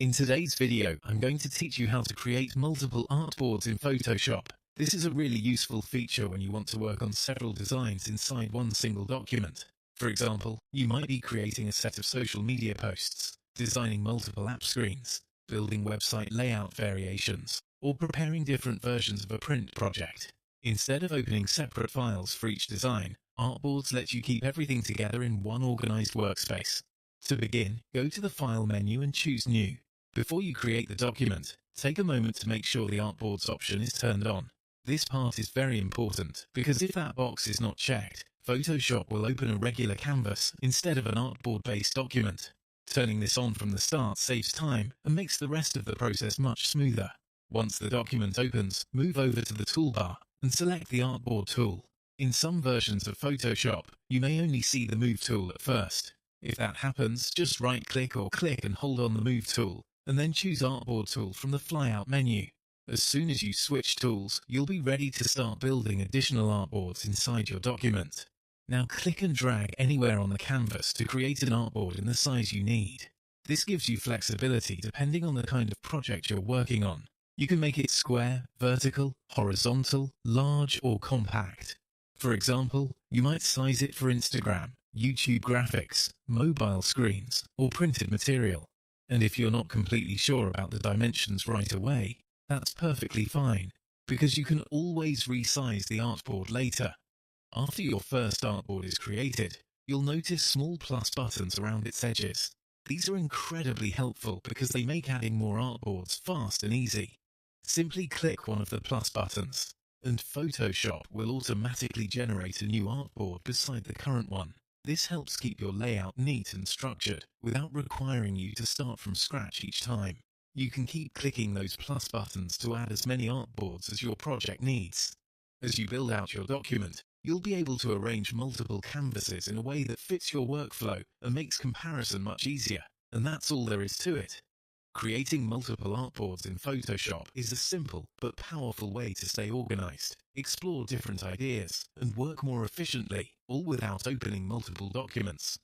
In today's video, I'm going to teach you how to create multiple artboards in Photoshop. This is a really useful feature when you want to work on several designs inside one single document. For example, you might be creating a set of social media posts, designing multiple app screens, building website layout variations, or preparing different versions of a print project. Instead of opening separate files for each design, Artboards let you keep everything together in one organized workspace. To begin, go to the File menu and choose New. Before you create the document, take a moment to make sure the Artboards option is turned on. This part is very important, because if that box is not checked, Photoshop will open a regular canvas instead of an artboard-based document. Turning this on from the start saves time and makes the rest of the process much smoother. Once the document opens, move over to the toolbar and select the Artboard tool. In some versions of Photoshop, you may only see the Move tool at first. If that happens, just right-click or click and hold on the Move tool, and then choose Artboard tool from the flyout menu. As soon as you switch tools, you'll be ready to start building additional artboards inside your document. Now click and drag anywhere on the canvas to create an artboard in the size you need. This gives you flexibility depending on the kind of project you're working on. You can make it square, vertical, horizontal, large, or compact. For example, you might size it for Instagram, YouTube graphics, mobile screens, or printed material. And if you're not completely sure about the dimensions right away, that's perfectly fine, because you can always resize the artboard later. After your first artboard is created, you'll notice small plus buttons around its edges. These are incredibly helpful because they make adding more artboards fast and easy. Simply click one of the plus buttons, and Photoshop will automatically generate a new artboard beside the current one. This helps keep your layout neat and structured without requiring you to start from scratch each time. You can keep clicking those plus buttons to add as many artboards as your project needs. As you build out your document, you'll be able to arrange multiple canvases in a way that fits your workflow and makes comparison much easier. And that's all there is to it. Creating multiple artboards in Photoshop is a simple but powerful way to stay organized, explore different ideas, and work more efficiently, all without opening multiple documents.